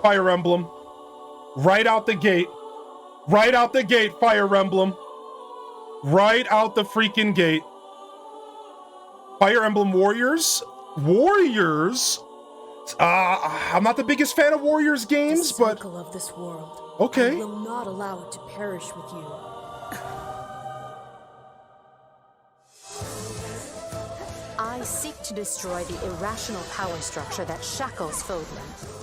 Fire Emblem. Right out the gate. Right out the gate, Fire Emblem. Right out the freaking gate. Fire Emblem Warriors? Warriors? I'm not the biggest fan of Warriors games, but... The cycle of this world. Okay. I will not allow it to perish with you. I seek to destroy the irrational power structure that shackles Fodlan.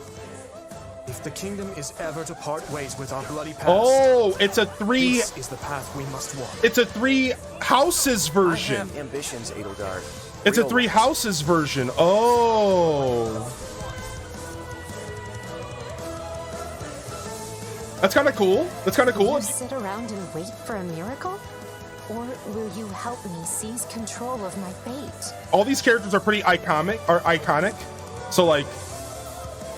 If the kingdom is ever to part ways with our bloody past, oh, it's a three. This is the path we must walk. It's a 3 houses version. I have ambitions, Edelgard. It's a 3 houses version. Oh, that's kind of cool. That's kind of cool. Will you sit around and wait for a miracle? Or will you help me seize control of my fate? All these characters are pretty iconic. So like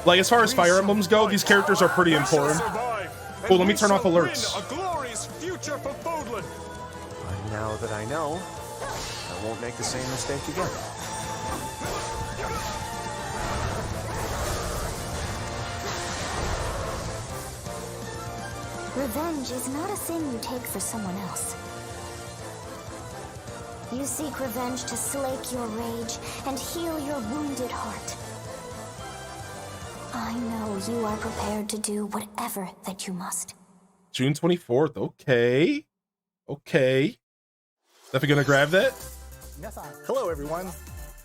as far as Fire Emblems go, these characters are pretty important. Oh, let me turn off alerts. A glorious future for Fodlan. Now that I know, I won't make the same mistake again. Revenge is not a thing you take for someone else. You seek revenge to slake your rage and heal your wounded heart. I know you are prepared to do whatever that you must. June 24th. Okay. Definitely gonna grab that. Hello, everyone.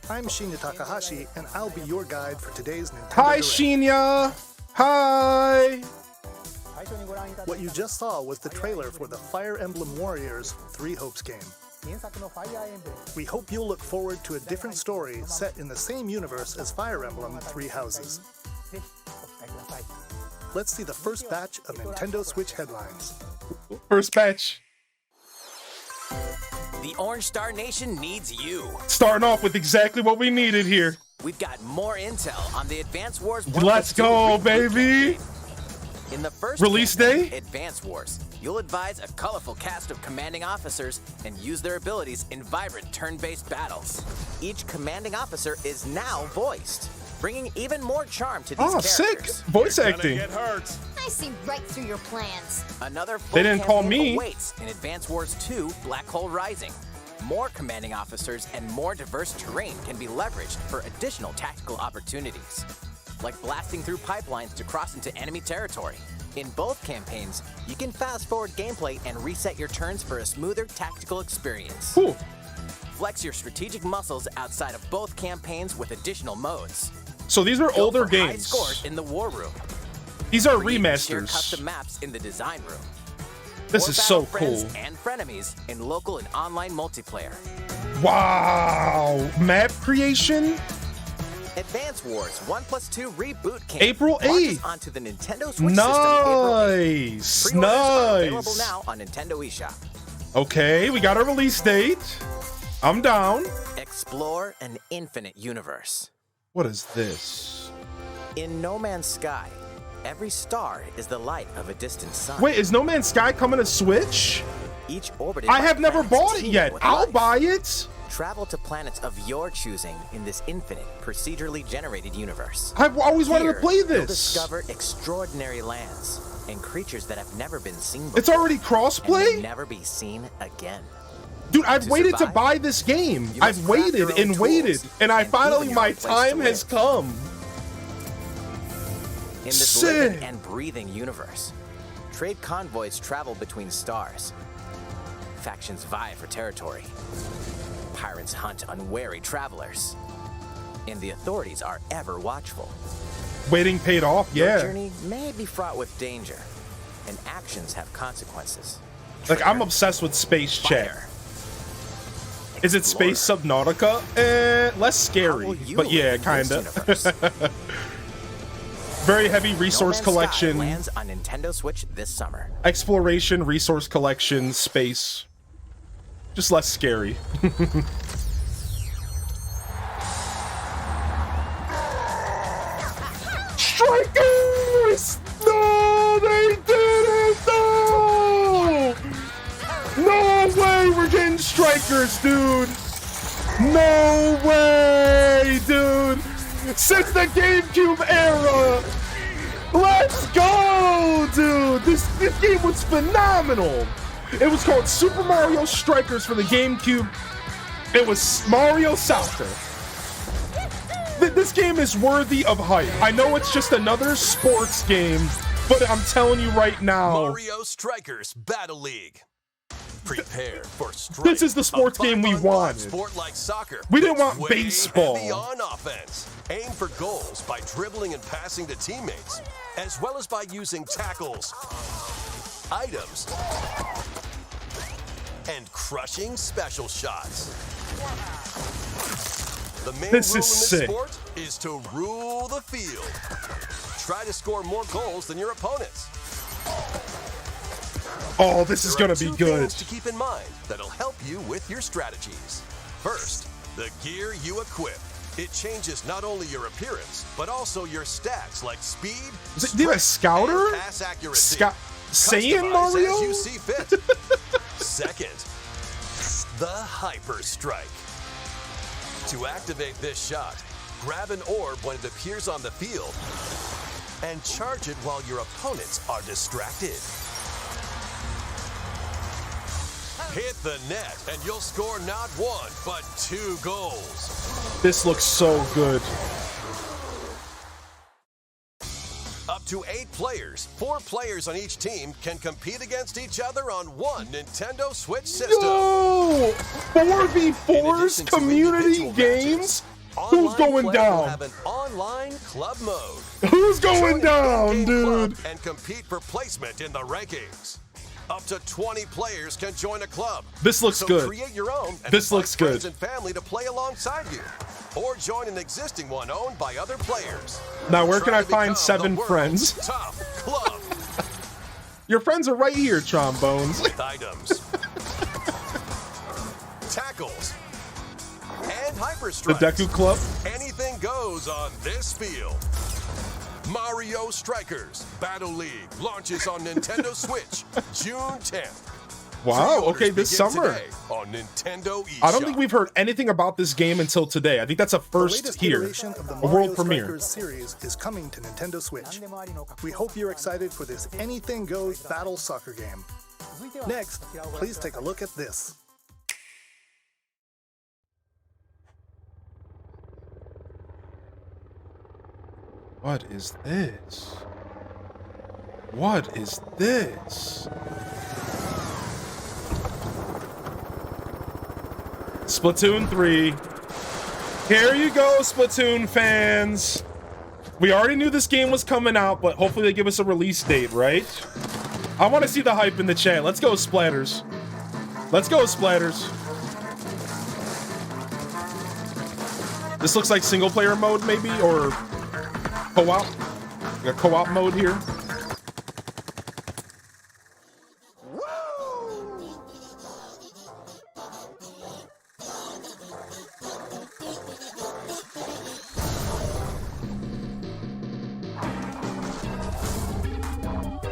I'm Shinya Takahashi, and I'll be your guide for today's Nintendo Hi, Direct. Shinya. Hi. What you just saw was the trailer for the Fire Emblem Warriors 3 Hopes game. We hope you'll look forward to a different story set in the same universe as Fire Emblem 3 Houses. Let's see the first batch of Nintendo Switch headlines. First batch. The Orange Star Nation needs you. Starting off with exactly what we needed here. We've got more intel on the Advance Wars. Let's go, baby. In the first release campaign, day, Advance Wars, you'll advise a colorful cast of commanding officers and use their abilities in vibrant turn-based battles. Each commanding officer is now voiced, bringing even more charm to these characters. Sick voice acting. I see right through your plans. Another full They didn't call campaign me. awaits in Advance Wars 2: Black Hole Rising. More commanding officers and more diverse terrain can be leveraged for additional tactical opportunities, like blasting through pipelines to cross into enemy territory. In both campaigns, you can fast-forward gameplay and reset your turns for a smoother tactical experience. Cool. Flex your strategic muscles outside of both campaigns with additional modes. So these are Go older for high games. scores in the War Room. These are Create and share remasters. custom maps in the Design Room. This Or is battle so friends cool. and frenemies in local and online multiplayer. Wow. Map creation. Advance Wars 1+2 Reboot Camp April launches 8th. onto the Nintendo Switch system April 8th. Nice. Pre-orders are available Nice. now on Nintendo eShop. Okay, we got a release date. I'm down. Explore an infinite universe. What is this? In No Man's Sky, every star is the light of a distant sun. Wait, is No Man's Sky coming to Switch? Each orbited I by have never planets bought it teeming yet. with I'll life. buy it. Travel to planets of your choosing in this infinite, procedurally generated universe. I've always wanted to Here, play you'll this. discover extraordinary lands and creatures that have never been seen before. It's already and may crossplay? never be seen again. Dude, I've To waited to survive, buy this game. you I've must craft waited your own and waited. tools And I and finally, even your my own place to time has live. come. In this Sick. living and breathing universe, trade convoys travel between stars. Factions vie for territory. Pirates hunt unwary travelers. And the authorities are ever watchful. Waiting paid off, Your yeah. journey may be fraught with danger, and actions have consequences. Like, I'm Trigger, obsessed with space chat. fire. Is it Space Subnautica? Less How scary, will you but yeah, live in this kinda. universe? Very heavy No resource Man's collection, Sky lands on Nintendo Switch this summer. exploration, resource collection, space. Just less scary. Strikers! No! Strikers, dude. No way, dude. Since the GameCube era. Let's go, dude. This game was phenomenal. It was called Super Mario Strikers for the GameCube. It was Mario Soccer. This game is worthy of hype. I know it's just another sports game, but I'm telling you right now. Mario Strikers Battle League. Prepare for strike. This is the sports game we wanted. Sport like soccer. We didn't want Way baseball. heavy on offense. Aim for goals by dribbling and passing to teammates, as well as by using tackles, items, and crushing special shots. The main This rule is in this sick. sport is to rule the field. Try to score more goals than your opponents. Oh, this is There gonna are be two good. things to keep in mind that'll help you with your strategies. First, the gear you equip. It changes not only your appearance, but also your stats like speed, Is it a scouter? and pass accuracy. Saiyan Customize Mario? as you see fit. Second, the Hyper Strike. To activate this shot, grab an orb when it appears on the field and charge it while your opponents are distracted. Hit the net and you'll score not one, but 2 goals. This looks so good. Up to 8 players, 4 players on each team can compete against each other on one Nintendo Switch system. Yo! In 4v4s, addition to community individual games? matches, Who's online going play will down? have an online club mode. Who's going Join a down, in-game dude? club and compete for placement in the rankings. Up to 20 players can join a club. This looks So good. create your own and This invite looks good. friends and family to play alongside you. Or join an existing one owned by other players. Now, where can Try I to find become 7 the world's friends? Top club Your friends are right here, Trombones. with items, tackles, and hyper The strikes. Deku Club. Anything goes on this field. Mario Strikers Battle League launches on Nintendo Switch June 10th. Wow, Pre-orders okay, this begin summer. today on Nintendo eShop. I don't think we've heard anything about this game until today. I think that's a The first latest here. iteration of the A Mario world premiere. Strikers series is coming to Nintendo Switch. We hope you're excited for this anything goes battle soccer game. Next, please take a look at this. What is this? What is this? Splatoon 3. Here you go, Splatoon fans. We already knew this game was coming out, but hopefully they give us a release date, right? I want to see the hype in the chat. Let's go, Splatters. Let's go, Splatters. This looks like single player mode, maybe, or co-op. Like a co-op mode here.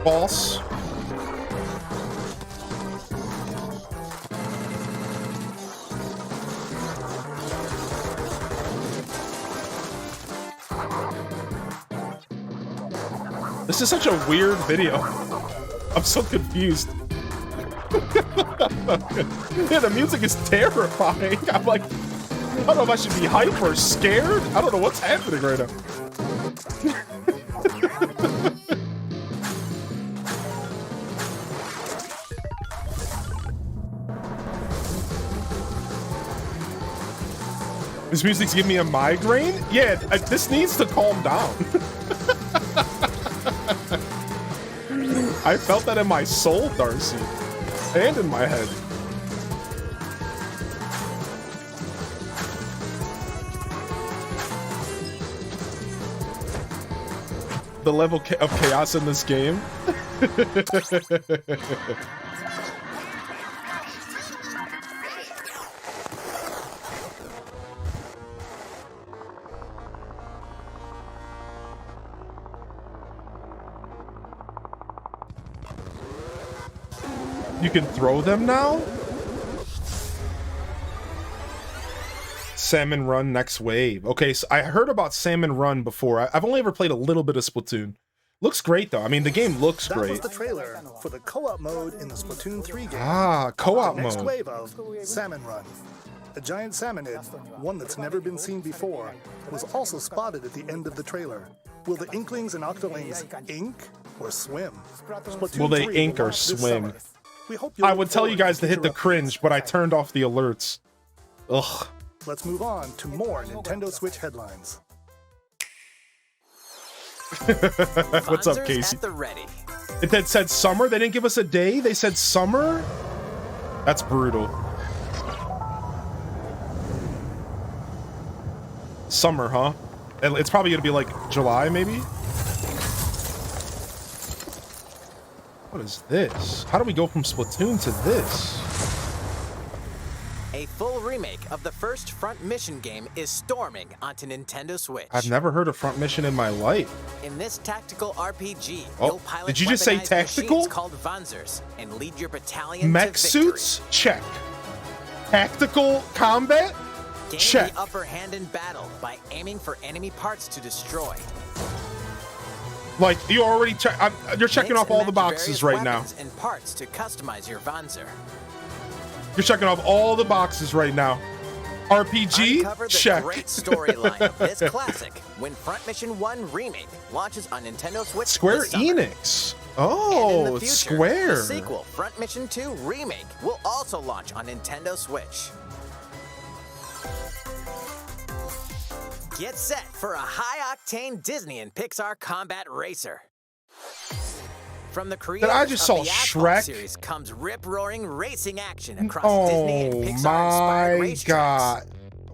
Boss. This is such a weird video. I'm so confused. Yeah, the music is terrifying. I'm like, I don't know if I should be hyped or scared. I don't know what's happening right now. This music's giving me a migraine? Yeah, this needs to calm down. I felt that in my soul, Darcy. And in my head. The level of chaos in this game. You can throw them now? Salmon Run next wave. Okay, so I heard about Salmon Run before. I've only ever played a little bit of Splatoon. Looks great though. I mean, the game looks That was great. the trailer for the co-op mode in the Splatoon 3 game. Ah, co-op Next mode. wave of Salmon Run. A giant salmonid, one that's never been seen before, was also spotted at the end of the trailer. Will the Inklings and Octolings ink or swim? Splatoon Will they 3 ink will or launch this swim? summer. We hope you'll I look would tell you forward guys to hit the future cringe, but I turned off the alerts. Ugh. Let's move on to more Nintendo Switch headlines. What's up, Sponsors Casey? At the ready. It said summer? They didn't give us a day? They said summer? That's brutal. Summer, huh? It's probably gonna be like July, maybe? What is this? How do we go from Splatoon to this? A full remake of the first Front Mission game is storming onto Nintendo Switch. I've never heard of Front Mission in my life. In this tactical RPG, Oh, you'll pilot did you just say weaponized tactical? machines called Vanzers and lead your battalion Mech to victory. suits? Check. Tactical combat? Gain Check. the upper hand in battle by aiming for enemy parts to destroy. Like, you already check. You're checking Mix off and all the match boxes various right now. weapons and parts to customize your Vanzer. You're checking off all the boxes right now. RPG? Uncover the Check. great storyline of this classic when Front Mission 1 Remake launches on Nintendo Switch Square this summer. Enix. And in Oh, the it's future, Square. The sequel, Front Mission 2 Remake, will also launch on Nintendo Switch. Get set for a high-octane Disney and Pixar combat racer. From the creators I just of saw the Asphalt Shrek. series comes rip-roaring racing action across Oh Disney and Pixar-inspired my racetracks. god.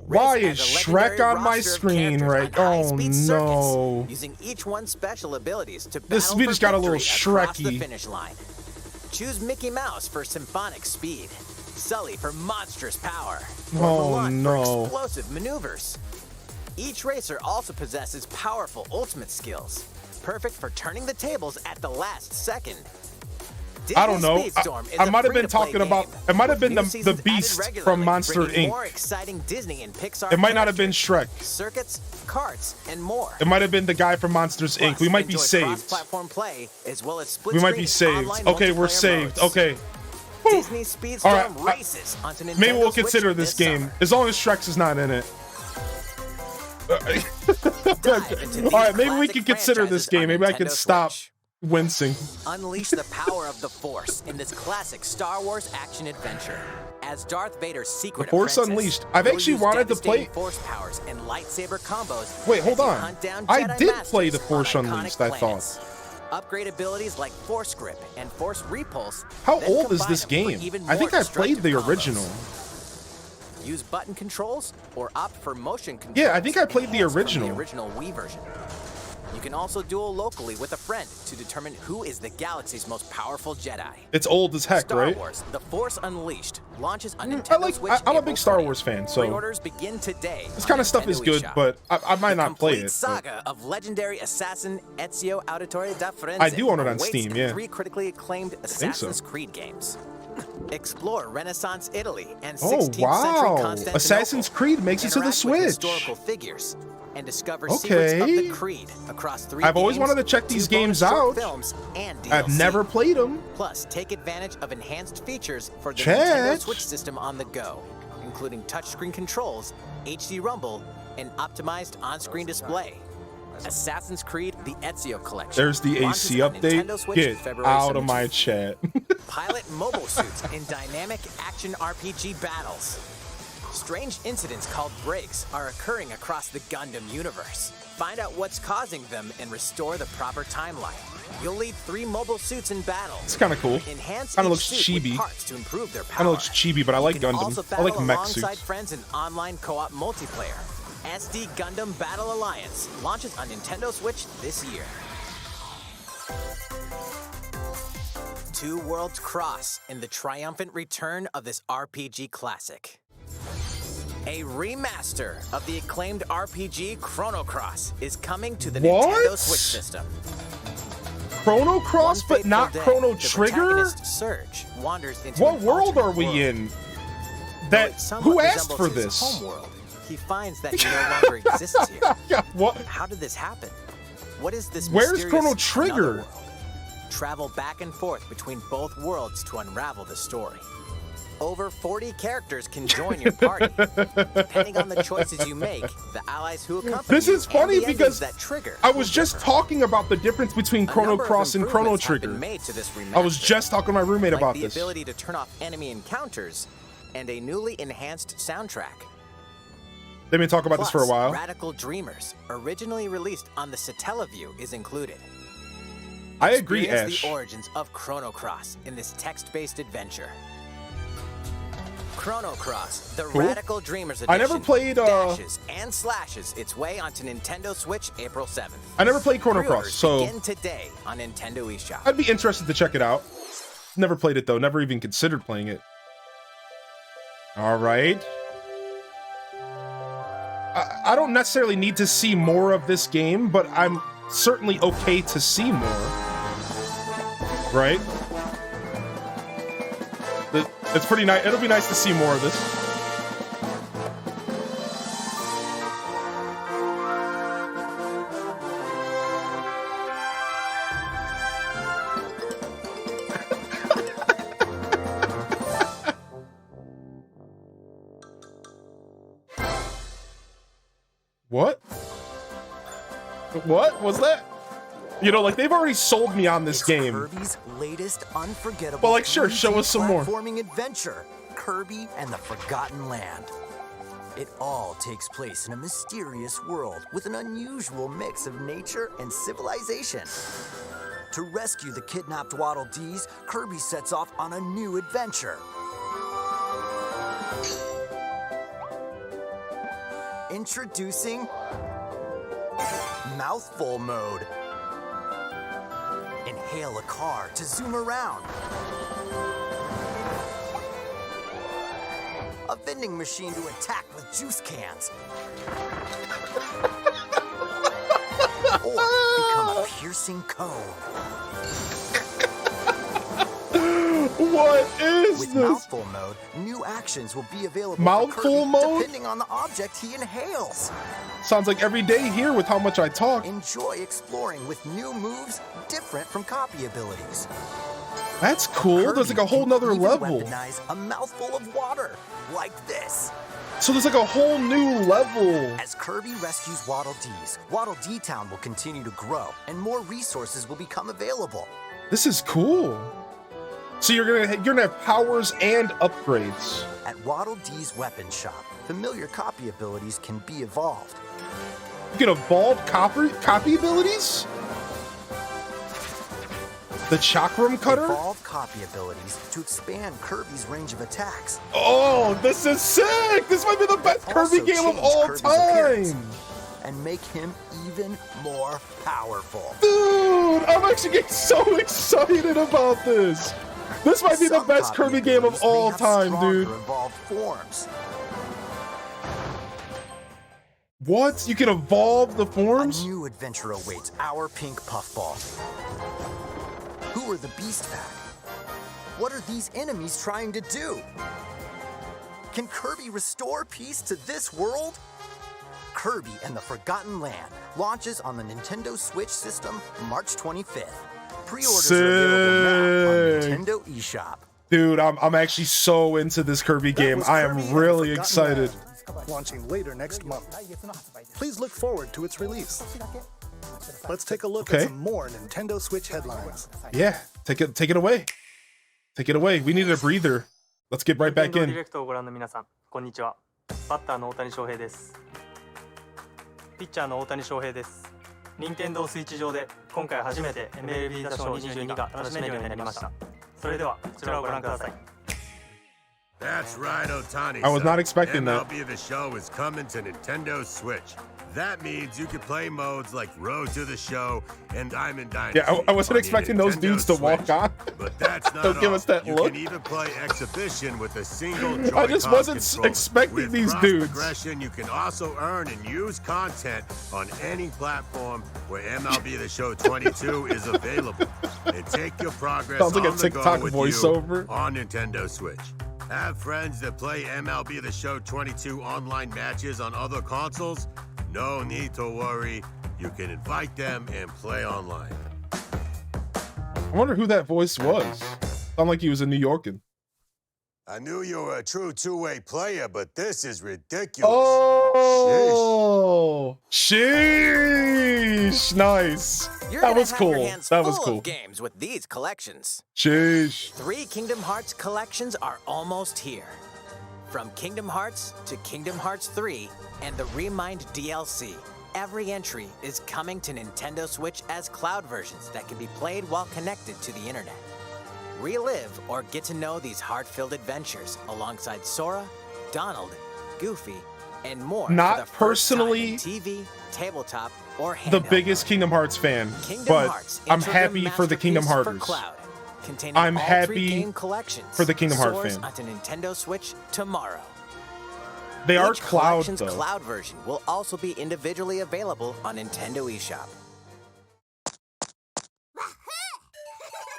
Why Race is as a Shrek legendary on my roster of screen characters right? on Oh high-speed no. circuits, using each one's special abilities to This battle video's for got a little victory across the Shrekky. finish line. Choose Mickey Mouse for symphonic speed, Sully for monstrous power, or Oh, Mulan no. for explosive maneuvers. Each racer also possesses powerful ultimate skills, perfect for turning the tables at the last second. I don't know. Disney Speedstorm is I a might have been free-to-play talking about. game It might have with been new the seasons added Beast regularly, from Monster bringing Inc. More exciting Disney and Pixar It might not have been characters, Shrek. circuits, carts, and more. It might have been the guy from Monsters Inc. Plus, We might be enjoy saved. cross-platform play as well as We might be split-screen saved. online Okay, we're multiplayer saved. modes. Okay. Disney Speedstorm All right, races onto Nintendo Maybe we'll Switch consider this game summer. as long as Shrek's is not in it. Dive into these All right, maybe we classic can consider this franchises game. on Maybe I can Nintendo stop Switch. wincing. Unleash the power of the Force in this classic Star Wars action adventure. As Darth Vader's secret The Force apprentice, Unleashed. I've you'll actually use wanted to devastating play- Force powers and lightsaber combos. Wait, hold as you on. hunt down I Jedi did masters play The Force on iconic Unleashed, I thought. planets. Upgrade abilities like Force Grip and Force Repulse. How then old is combine this them for game? even I think more I played the destructive combos. original. Use button controls or opt for motion controls. Yeah, I think I played the enhanced from original. The original Wii version. You can also duel locally with a friend to determine who is the galaxy's most powerful Jedi. It's old as heck, Star right? Wars: The Force Unleashed launches on Nintendo I like. Switch. I'm a April big Star 20th. Wars fan, so Pre-orders begin today. this on kind of stuff is Nintendo good, eShop. but I might not play Complete it. but- saga of legendary assassin Ezio Auditore da Firenze. I do own it on awaits Steam, in yeah. 3 critically acclaimed so. Assassin's Creed games. Explore Renaissance Italy and Oh, 16th century wow. Constantinople. Assassin's Creed makes it to the Interact with Switch. historical figures and discover secrets of Okay. the Creed across 3 I've always games, wanted to check 2 these bonus games short out. Films, and DLC. I've never played them. Plus, take advantage of enhanced features for the Check. Nintendo Switch system on the go, including touchscreen controls, HD rumble, and optimized on-screen display. Assassin's Creed: The Ezio Collection. There's the launches AC on Nintendo update. Switch Get February out of 17th. my chat. Pilot mobile suits in dynamic action RPG battles. Strange incidents called breaks are occurring across the Gundam universe. Find out what's causing them and restore the proper timeline. You'll lead 3 mobile suits in battle. It's kind of cool. Enhance Kinda each looks suit with chibi. parts to improve their power. Kind of looks chibi, but I like You can Gundam. also I like battle mech alongside suits. friends in online co-op multiplayer. SD Gundam Battle Alliance launches on Nintendo Switch this year. Two worlds cross in the triumphant return of this RPG classic. A remaster of the acclaimed RPG Chrono Cross is coming to the What? Nintendo Switch system. Chrono Cross, One but fateful not day, Chrono the Trigger? protagonist, Surge, wanders into What an world alternate are we world. in? Though That it somewhat who asked resembles for his this? homeworld, he finds that he no longer exists here. Yeah, what? How did this happen? What is this Where's mysterious Chrono another Trigger? world? Travel back and forth between both worlds to unravel the story. Over 40 characters can join your party. Depending on the choices you make, the allies who accompany This is you, funny and the because endings that trigger I was will just differ. talking about the difference between A Chrono number of Cross and Chrono improvements have been Trigger. made to this I was remaster, just talking to my roommate like about the this. ability to turn off enemy encounters and a newly enhanced soundtrack. They've been talking about this for a Plus, while. Radical Dreamers, originally released on the Satellaview, is included. I agree, Experience Ash. the origins of Chrono Cross in this text-based adventure. Chrono Cross, the Cool. Radical Dreamers edition, I never played, dashes and slashes its way onto Nintendo Switch April 7th. I never played Chrono Cross, Pre-orders so begin today on Nintendo eShop. I'd be interested to check it out. Never played it though, never even considered playing it. All right. I don't necessarily need to see more of this game, but I'm certainly okay to see more. Right? It's pretty nice. It'll be nice to see more of this. What? What was that? You know, like, they've already sold me on this game. Kirby's latest unforgettable. But, like, sure, show 3D us some more. platforming adventure, Kirby and the Forgotten Land. It all takes place in a mysterious world with an unusual mix of nature and civilization. To rescue the kidnapped Waddle Dees, Kirby sets off on a new adventure. Introducing Mouthful Mode. Inhale a car to zoom around. A vending machine to attack with juice cans. Or become a piercing cone. What is With this? Mouthful Mode, new actions will be available Mouthful for Kirby mode? depending on the object he inhales. Sounds like every day here with how much I talk. Enjoy exploring with new moves different from copy abilities. That's cool. There's like a whole nother Even level. weaponize a mouthful of water, like this. So there's like a whole new level. As Kirby rescues Waddle Dees, Waddle Dee Town will continue to grow, and more resources will become available. This is cool. So you're gonna have powers and upgrades. At Waddle Dee's weapon shop, familiar copy abilities can be evolved. You can evolve copy abilities? The Chakram Cutter? Evolve copy abilities to expand Kirby's range of attacks. Oh, this is sick! This might be the best Kirby Also game of change all Kirby's appearance time! and make him even more powerful. Dude, I'm actually getting so excited about this! This might be the Some best copy Kirby game of abilities may all have time, stronger dude. Evolved forms. What? You can evolve the forms? A new adventure awaits our pink puffball. Who are the Beast Pack? What are these enemies trying to do? Can Kirby restore peace to this world? Kirby and the Forgotten Land launches on the Nintendo Switch system March 25th. Pre-orders are available now on Nintendo eShop. Dude, I'm actually so into this Kirby That game. was I Kirby am and the really Forgotten excited. Land, launching later next month. Please look forward to its release. Let's take a look Okay. at some more Nintendo Switch headlines. Yeah, take it away. Take it away. We needed a breather. Let's get right back ディ in. レクトをご覧の皆さん、こんにちは。バッターの大谷翔平です。ピッチャーの大谷翔平です。任天堂スイッチ上で今回初めて MLB 打賞22が楽しめるようになりました。それではこちらをご覧ください。 That's right, Otani. I was not expecting that. MLB The Show is coming to Nintendo Switch. That means you can play modes like Road to the Show and Diamond Dynasty. Yeah, I wasn't on the expecting those Nintendo dudes to walk Switch. on. But that's not Don't give us that you look. can even play Exhibition with a single I just Joy-Con wasn't controller. expecting With these cross dudes. progression, you can also earn and use content on any platform where MLB The Show 22 is available. And take your progress Sounds like a on the TikTok go with voiceover. you on Nintendo Switch. Have friends that play MLB The Show 22 online matches on other consoles? No need to worry. You can invite them and play online. I wonder who that voice was. Sound like he was a New Yorker. I knew you were a true two-way player, but this is ridiculous. Oh, sheesh. Nice. That was cool. That was cool. Games with these collections. Sheesh. 3 Kingdom Hearts collections are almost here. From Kingdom Hearts to Kingdom Hearts 3 and the Remind DLC, every entry is coming to Nintendo Switch as cloud versions that can be played while connected to the internet. Relive or get to know these heart-filled adventures alongside Sora, Donald, Goofy, and more. Not for the first time personally in TV, tabletop, or handheld the biggest mode. Kingdom Hearts fan, Kingdom but Hearts I'm Intro happy for the Kingdom Masterpiece Hearters. for Cloud, containing I'm all 3 happy game collections, for the Kingdom Hearts soars fan. onto Nintendo Switch tomorrow. They are Each cloud collection's though. cloud version will also be individually available on Nintendo eShop.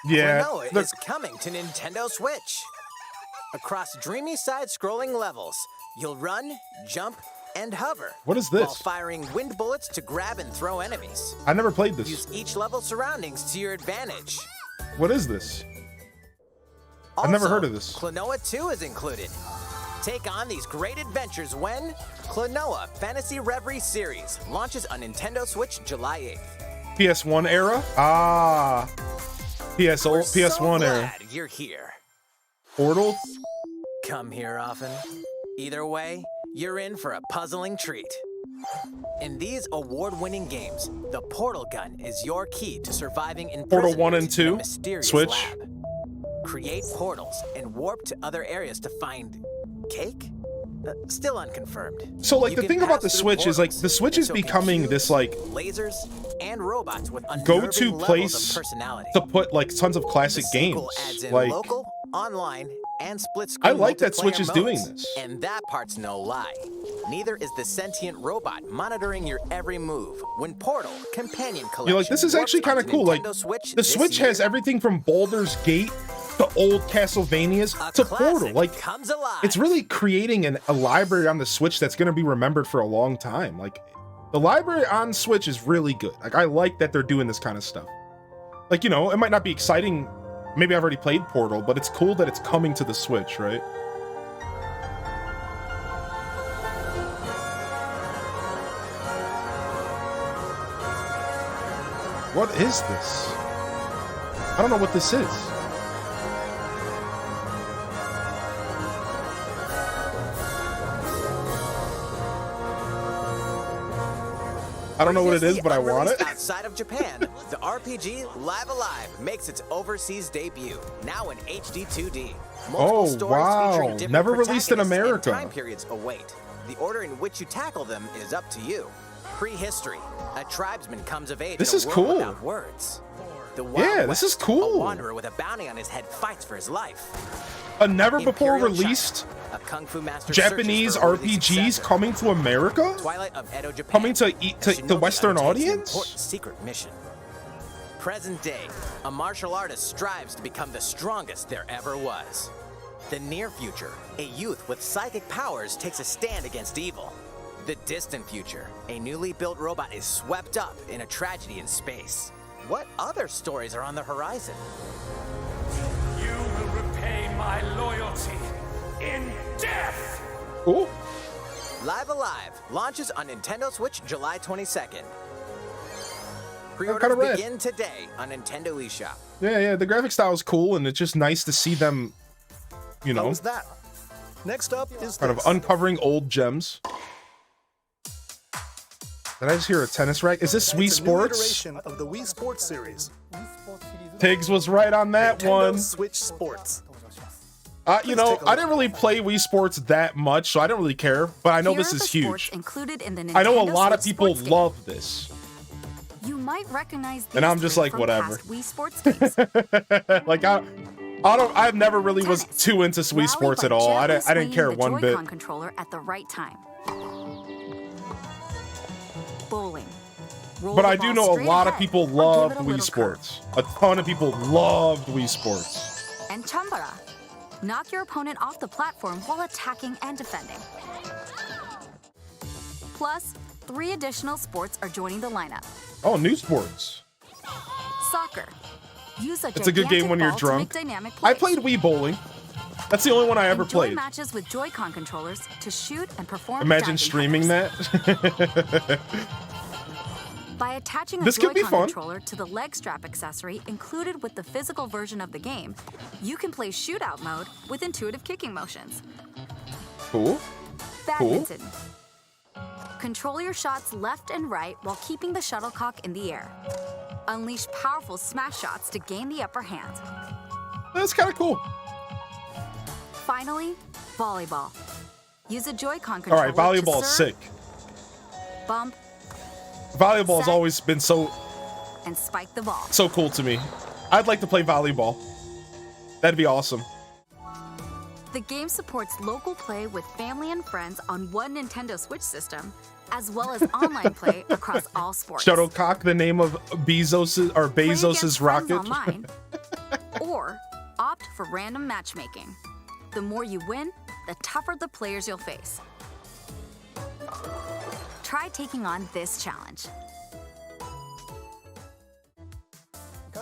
Yeah. Klonoa is coming to Nintendo Switch. Across dreamy side-scrolling levels, you'll run, jump, and hover. What is While this? firing wind bullets to grab and throw enemies. I never played this. Use each level's surroundings to your advantage. What is this? I've never Also, heard of this. Klonoa 2 is included. Take on these great adventures when Klonoa Fantasy Reverie Series launches on Nintendo Switch July 8th. PS1 era? Ah. PS1 era. Glad you're here. Portal? Come here often. Either way, you're in for a puzzling treat. In these award-winning games, the portal gun is your key to surviving in Portal 1 and in a 2, mysterious Switch. lab. Create portals and warp to other areas to find cake? Still unconfirmed. So like You the can thing about the pass through Switch is like portals, the Switch is so can becoming cubes, this like lasers and robots with go-to unnerving levels place of personality. to put like tons of classic The games. sequel adds in Like local, online, and split I screen like that Switch multiplayer is doing modes. this. And that part's no lie. Neither is the sentient robot monitoring your every move when Portal Companion Collection. You're like, this is actually kind of warps cool. onto Like Nintendo Switch the this Switch year. has everything from Baldur's Gate to old Castlevanias to Portal. Like comes alive. it's really creating a library on the Switch that's going to be remembered for a long time. Like the library on Switch is really good. Like I like that they're doing this kind of stuff. Like, you know, it might not be exciting. Maybe I've already played Portal, but it's cool that it's coming to the Switch, right? What is this? I don't know what this is. I don't know what it is, but I want it. Outside of Japan, the RPG Live Alive makes its overseas debut, now in HD 2D. Oh, Stories wow. featuring different Never released in protagonists and America. Time periods await. The order in which you tackle them is up to you. Prehistory. A tribesman comes of age This in a is world cool. without words. The Wild Yeah, this is West, cool. A wanderer with a bounty on his head fights for his life. A never before Imperial released China, a kung fu master Japanese searches for a worthy RPGs successor. coming to America? Twilight of Edo, Japan. Coming to the Shinobi Western undertakes an audience? important secret mission. Present day, a martial artist strives to become the strongest there ever was. The near future, a youth with psychic powers takes a stand against evil. The distant future, a newly built robot is swept up in a tragedy in space. What other stories are on the horizon? You will repay my loyalty in death! Ooh. Live Alive launches on Nintendo Switch July 22nd. kinda Pre-orders rad. begin today on Nintendo eShop. Yeah, the graphic style is cool, and it's just nice to see them, you How know, was that? Next up is kind of this. uncovering old gems. Did I just hear a tennis racket? Is this Wii It's a new Sports? iteration of the Wii Sports series. Tiggs was right on that Nintendo one. Switch Sports. You know, I didn't really play Wii Sports that much, so I don't really care, but I know this is huge. Included in the I know a Nintendo lot of Switch people sports game. love this. You might recognize these And I'm just three like, from whatever. past Wii Sports games. Like I've never really was too into Wii Rally Sports by at all. I gently didn't care swinging the one bit. Joy-Con controller at the right time. Bowling. Roll But the I do ball know a straight lot of ahead people or give loved it a Wii little curve. Sports. A ton of people loved Wii Sports. And Chambara. Knock your opponent off the platform while attacking and defending. Plus, 3 additional sports are joining the lineup. Oh, new sports. Soccer. Use a It's a good game when you're drunk. I played Wii Bowling. That's the only one I ever Enjoy played. matches with Joy-Con controllers to shoot and perform. Imagine diving streaming that. By attaching a This could be Joy-Con fun. controller to the leg strap accessory included with the physical version of the game, you can play shootout mode with intuitive kicking motions. Cool. Badminton. Control your shots left and right while keeping the shuttlecock in the air. Unleash powerful smash shots to gain the upper hand. That's kind of cool. Finally, volleyball. Use a Joy-Con All controller right, volleyball's to serve, sick. bump, Volleyball's set, always been so and spike the ball. cool to me. I'd like to play volleyball. That'd be awesome. The game supports local play with family and friends on one Nintendo Switch system, as well as online play across all sports. Shuttlecock, the name of Bezos's or Play Bezos's against friends rocket. online, or opt for random matchmaking. The more you win, the tougher the players you'll face. Try taking on this challenge.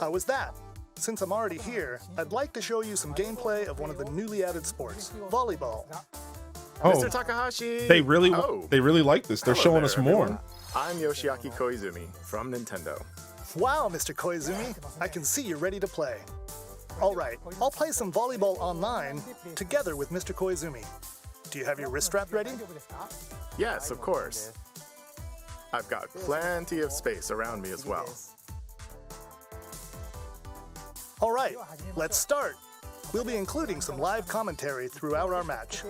How was that? Since I'm already here, I'd like to show you some gameplay of one of the newly added sports, volleyball. Oh, Mr. Takahashi! they really like this. They're Hello showing there, us more. everyone. I'm Yoshiaki Koizumi from Nintendo. Wow, Mr. Koizumi, I can see you're ready to play. All right, I'll play some volleyball online together with Mr. Koizumi. Do you have your wrist strap ready? Yes, of course. I've got plenty of space around me as well. All right, let's start. We'll be including some live commentary throughout our match.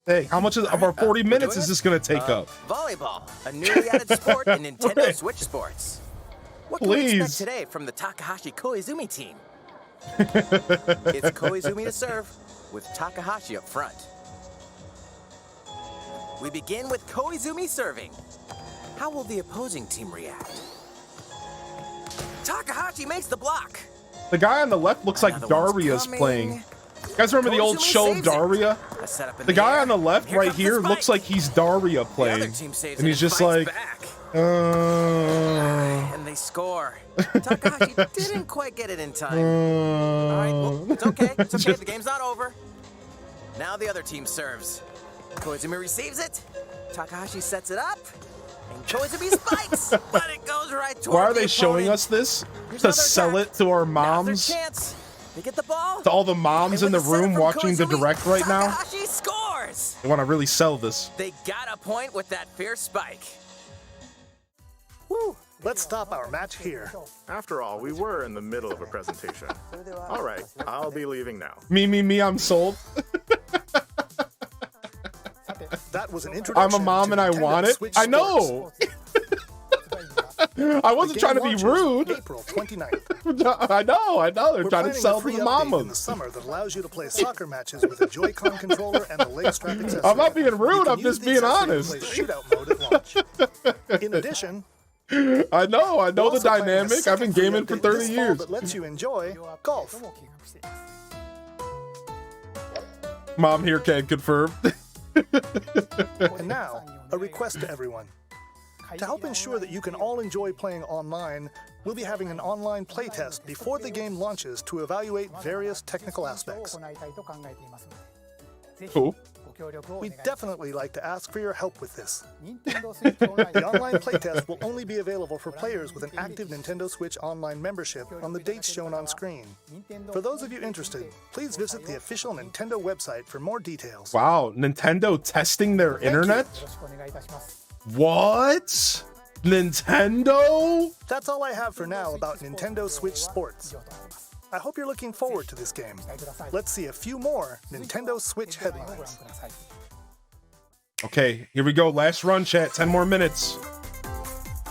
Hey, how much of our 40 minutes is this going to take up? Volleyball, a newly added sport in Nintendo Switch Sports. What can we expect today from the Takahashi Koizumi team? It's Koizumi to serve, with Takahashi up front. We begin with Koizumi serving. How will the opposing team react? Takahashi makes the block. The guy on the left looks like Daria's playing. You guys remember the old show Daria? The guy on the left right here looks like he's Daria playing. And he's just like, And they score. Takahashi didn't quite get it in time. All right, well, it's okay. It's okay. The game's not over. Now the other team serves. Koizumi receives it. Takahashi sets it up. And Koizumi spikes, but it goes right towards why are they showing us this? To sell it to our moms? Chance. They get the ball. To all the moms in the room watching the direct right now? Takahashi scores. They want to really sell this. They got a point with that fierce spike. Woo! Let's stop our match here. After all, we were in the middle of a presentation. All right, I'll be leaving now. Me, I'm sold. That was an introduction. I'm a mom and I want it. I know. I wasn't trying to be rude. April 29th. I know. They're We're trying to sell to planning the a free update in the mamas. summer that allows you to play soccer matches with a Joy-Con controller and a leg strap accessory. I'm not being rude. You I'm can just use the being accessory honest. to play shootout mode at launch. In addition, I know we're the also planning a dynamic. I've been second free gaming for update 30 this fall years. that lets you enjoy golf. Mom here can confirm. And now, a request to everyone. To help ensure that you can all enjoy playing online, we'll be having an online playtest before the game launches to evaluate various technical aspects. Cool. We'd definitely like to ask for your help with this. The online playtest will only be available for players with an active Nintendo Switch Online membership on the dates shown on screen. For those of you interested, please visit the official Nintendo website for more details. Wow, Nintendo testing their internet? What? Nintendo? That's all I have for now about Nintendo Switch Sports. I hope you're looking forward to this game. Let's see a few more Nintendo Switch headlines. Okay, here we go. Last run, chat. 10 more minutes.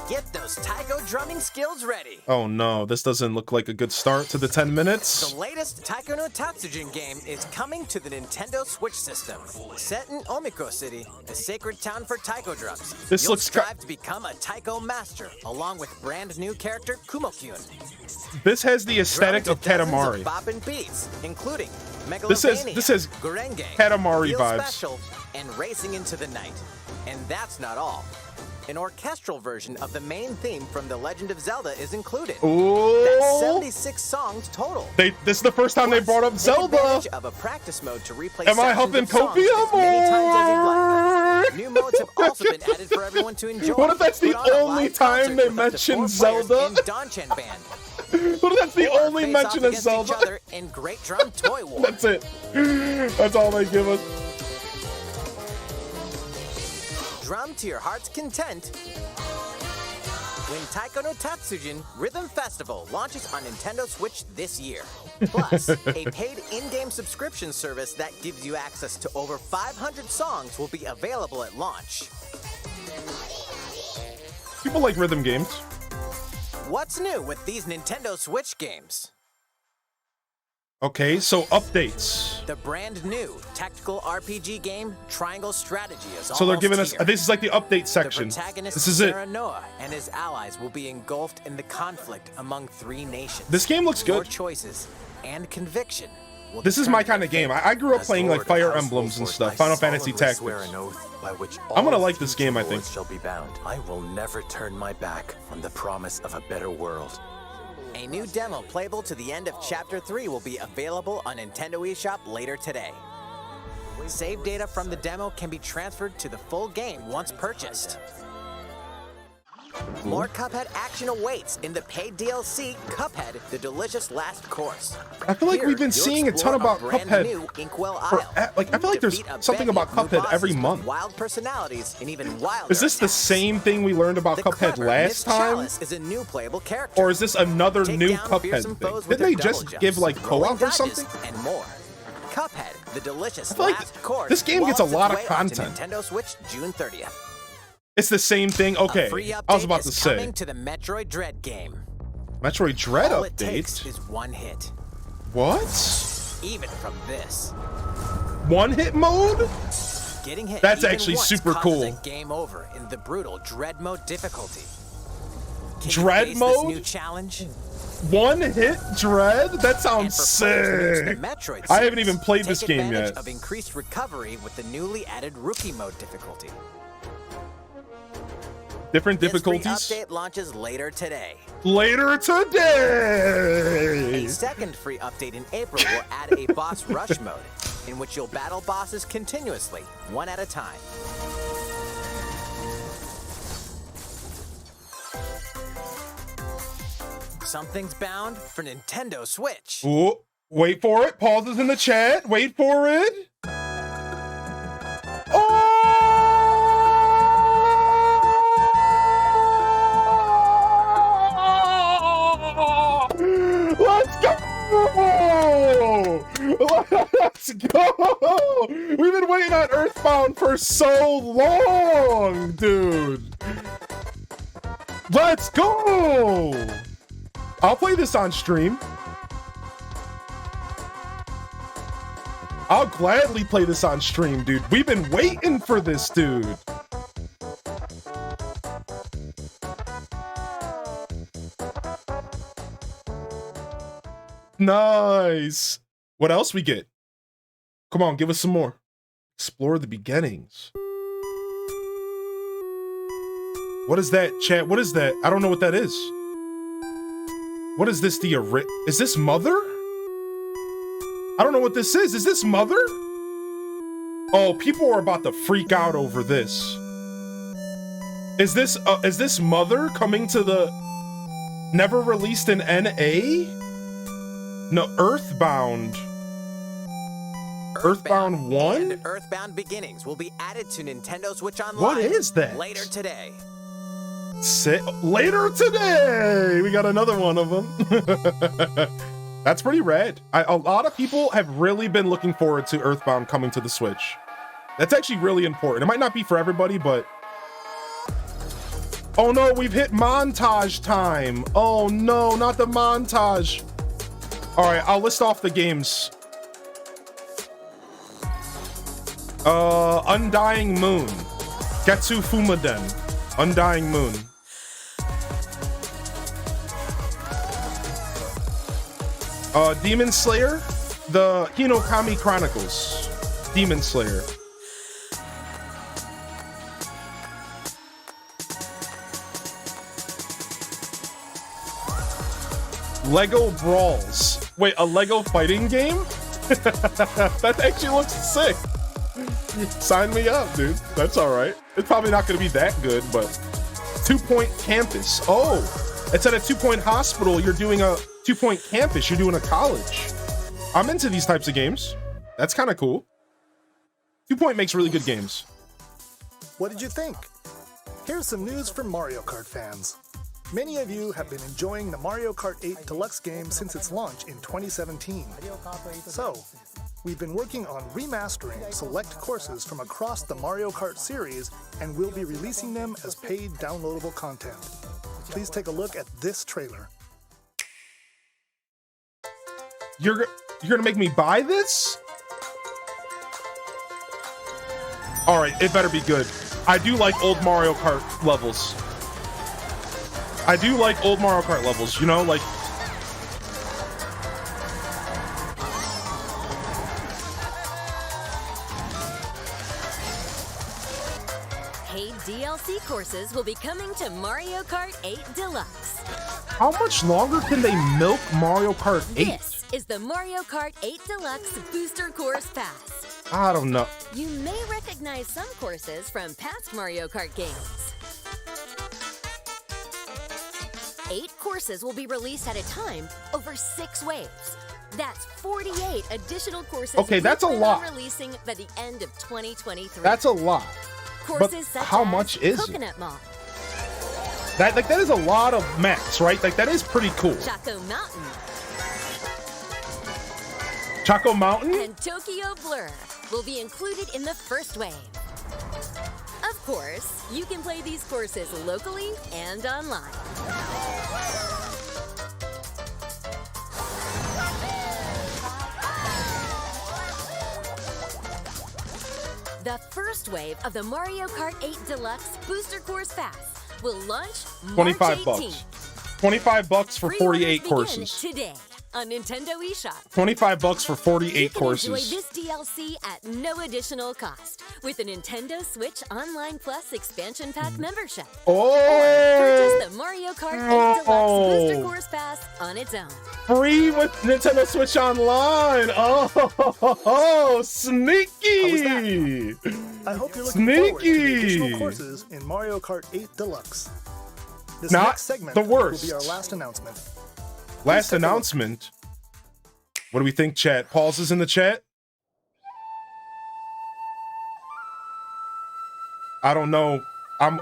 Get those taiko drumming skills ready. Oh no, this doesn't look like a good start to the 10 minutes. The latest Taiko no Tatsujin game is coming to the Nintendo Switch system. Set in Omikro City, a sacred town for taiko drums. This You'll looks strive to become a taiko master, along with brand new character Kumo-kyun. This has the aesthetic of Katamari. Boppin' beats, including This has Gurenge, Katamari Feel vibes. Special, and Racing into the Night. And that's not all. An orchestral version of the main theme from The Legend of Zelda is included. Ooh. That's 76 songs total. This is the first time they brought up Zelda. Advantage of a practice mode to replay Am I sections helping of songs Copium? as many times as you'd like. New modes have also been added for everyone to enjoy. What if that's the Put on a only live time concert they with up to 4 mention players Zelda? in Donchen Band. What if that's the Or only face mention off of against Zelda? each other in Great Drum Toy War. That's it. That's all they give us. Drum to your heart's content. When Taiko no Tatsujin Rhythm Festival launches on Nintendo Switch this year. Plus, a paid in-game subscription service that gives you access to over 500 songs will be available at launch. People like rhythm games. What's new with these Nintendo Switch games? Okay, so updates. The brand new tactical RPG game Triangle Strategy is So they're giving us, here. this is like the update section. The protagonist This is it. Sarah Noah and his allies will be engulfed in the conflict among 3 nations. This game looks Your good. choices and conviction. will This is my determine kind of game. I grew up playing like Fire Emblems and stuff, Final Fantasy Tactics. I'm gonna like this game, I think. Shall be bound. I will never turn my back on the promise of a better world. A new demo playable to the end of Chapter 3 will be available on Nintendo eShop later today. Save data from the demo can be transferred to the full game once purchased. More Cuphead action awaits in the paid DLC, Cuphead, The Delicious Last Course. I feel like Here, we've been you'll seeing a ton explore about brand Cuphead new Inkwell for, Isle. like, I feel like there's Defeat a something bevy about of new Cuphead every bosses with month. Wild personalities and even wilder Is this the same thing we learned about The Cuphead clever last Miss time? Chalice is a new playable character. Or is this another Take new down Cuphead fearsome thing? foes with Didn't they their just double give jumps, like rolling co-op or dodges, something? and more. Cuphead, The Delicious feel like Last Course. this game gets a wallows lot its of way onto content. Nintendo Switch June 30th. It's the same thing? Okay, A free I was update about to is say. coming to the Metroid Dread game. Metroid Dread All it takes update? is one hit. What? Even from this. One hit mode? Getting hit That's even actually once super causes cool. a game over in the brutal Dread mode difficulty. Can Dread you face mode? This new challenge? One hit Dread? That sounds For players new to sick. the Metroid I haven't series, even played take this game advantage yet. of increased recovery with the newly added Rookie mode difficulty. Different This free difficulties? update launches later today. Later today! A second free update in April will add a boss rush mode, in which you'll battle bosses continuously, one at a time. Something's bound for Nintendo Switch. Ooh, wait for it. Pauses in the chat. Wait for it. Oh! Let's go! Let's go! We've been waiting on Earthbound for so long, dude. Let's go! I'll play this on stream. I'll gladly play this on stream, dude. We've been waiting for this, dude. Nice. What else we get? Come on, give us some more. Explore the beginnings. What is that, chat? What is that? I don't know what that is. What is this? Is this Mother? I don't know what this is. Is this Mother? Oh, people are about to freak out over this. Is this Mother coming to the never released in NA? No, Earthbound. Earthbound 1? And Earthbound Beginnings will be added to Nintendo Switch Online. What is that? Later today. Later today, we got another one of them. That's pretty rad. A lot of people have really been looking forward to Earthbound coming to the Switch. That's actually really important. It might not be for everybody, but Oh no, we've hit montage time. Oh no, not the montage. All right, I'll list off the games. Undying Moon. Getsu Fumaden. Undying Moon. Demon Slayer. The Hinokami Chronicles. Demon Slayer. Lego Brawls. Wait, a Lego fighting game? That actually looks sick. Sign me up, dude. That's all right. It's probably not going to be that good, but 2 Point Campus. Oh, instead of 2 Point Hospital, you're doing a 2 Point Campus. You're doing a college. I'm into these types of games. That's kind of cool. 2 Point makes really good games. What did you think? Here's some news for Mario Kart fans. Many of you have been enjoying the Mario Kart 8 Deluxe game since its launch in 2017. So, we've been working on remastering select courses from across the Mario Kart series, and we'll be releasing them as paid downloadable content. Please take a look at this trailer. You're gonna make me buy this? All right, it better be good. I do like old Mario Kart levels. I do like old Mario Kart levels, you know, like... Paid DLC courses will be coming to Mario Kart 8 Deluxe. How much longer can they milk Mario Kart 8? This is the Mario Kart 8 Deluxe Booster Course Pass. I don't know. You may recognize some courses from past Mario Kart games. 8 courses will be released at a time over 6 waves. That's 48 additional courses. Okay, that's a lot. Releasing by the end of 2023. That's a lot. Courses but such how as much is Coconut it? Mall, That is a lot of max, right? Like that is pretty cool. Chaco Mountain, Chaco Mountain and Tokyo Blur will be included in the first wave. Of course, you can play these courses locally and online. The first wave of the Mario Kart 8 Deluxe Booster Course Pass will launch March 25 18th. bucks. 25 bucks for 48 courses. Today on Nintendo eShop. 25 bucks for 48 courses. Enjoy this DLC at no additional cost with a Nintendo Switch Online Plus expansion pack membership. Oh! Or purchase the Mario Kart 8 Deluxe Booster Course Pass on its own. Free with Nintendo Switch Online. Oh, sneaky! I hope you're looking forward to the additional courses in Mario Kart 8 Deluxe. This Not next segment the worst. will be our last announcement. Last announcement. What do we think, chat? Pulse is in the chat. I don't know. I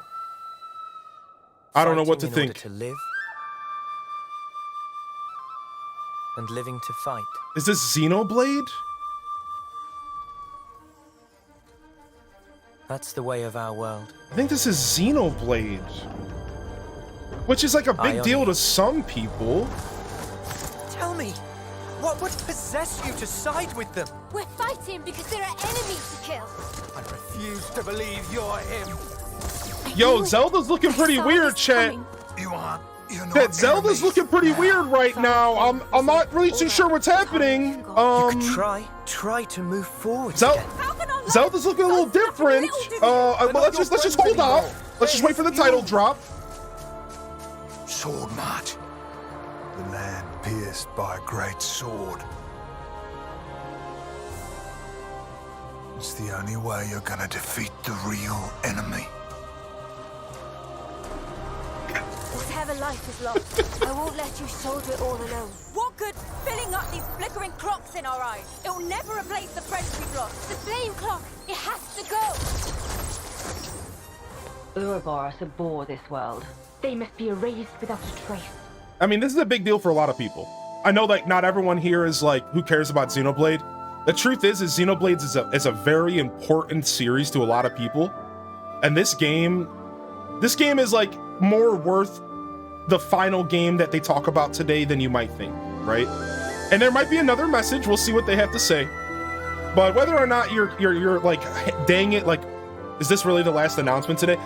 don't know what to think. To live and living to fight. Is this Xenoblade? That's the way of our world. I think this is Xenoblade. Which is like a big deal to some people. Tell me, what would possess you to side with them? We're fighting because there are enemies to kill. I refuse to believe you're him. Yo, Zelda's looking pretty weird, chat. That Zelda's looking pretty weird right now. I'm not really too sure what's happening. You could try to move forward. Zelda's looking a little different. Well, let's just hold out. Let's just wait for the title drop. Sword march. The land pierced by a great sword. It's the only way you're gonna defeat the real enemy. Whatever life is lost, I won't let you soldier it all alone. What good filling up these flickering clocks in our eyes? It will never replace the friends we've lost. The flame clock, it has to go. Ouroboros abhor this world. They must be erased without a trace. I mean, this is a big deal for a lot of people. I know that not everyone here is like, who cares about Xenoblade? The truth is Xenoblade is a very important series to a lot of people. And this game is like, more worth the final game that they talk about today than you might think, right? And there might be another message. We'll see what they have to say. But whether or not you're like, dang it, like, is this really the last announcement today?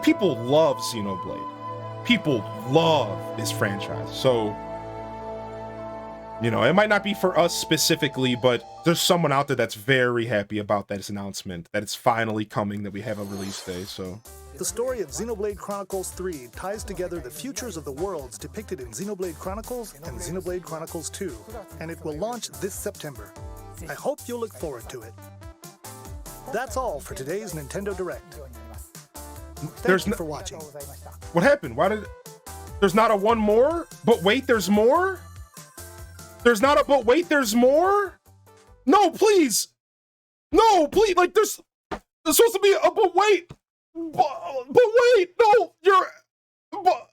People love Xenoblade. People love this franchise. So, you know, it might not be for us specifically, but there's someone out there that's very happy about this announcement, that it's finally coming, that we have a release day, so. The story of Xenoblade Chronicles 3 ties together the futures of the worlds depicted in Xenoblade Chronicles and Xenoblade Chronicles 2, and it will launch this September. I hope you'll look forward to it. That's all for today's Nintendo Direct. Thank you for watching. What happened? Why did... There's not a one more? But wait, there's more? There's not a but wait, there's more? No, please! No, please! Like, there's supposed to be a but wait! But wait! No! You're... But...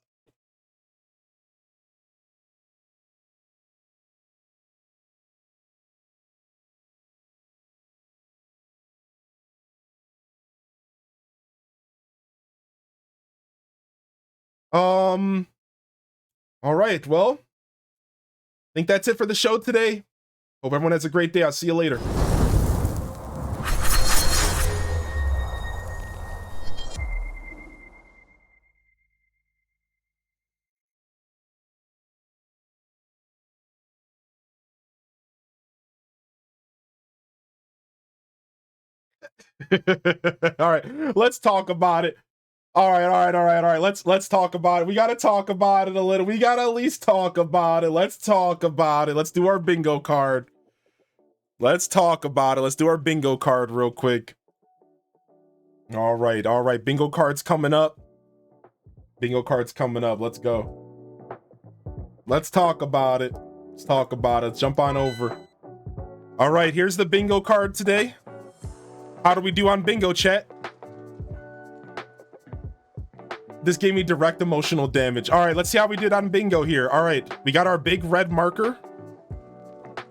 All right, well, I think that's it for the show today. Hope everyone has a great day. I'll see you later. All right, let's talk about it. All right. Let's talk about it. We got to talk about it a little. We got to at least talk about it. Let's talk about it. Let's do our bingo card. Let's talk about it. Let's do our bingo card real quick. All right. Bingo card's coming up. Let's go. Let's talk about it. Let's jump on over. All right, here's the bingo card today. How do we do on bingo, chat? This gave me direct emotional damage. All right, let's see how we did on bingo here. All right, we got our big red marker.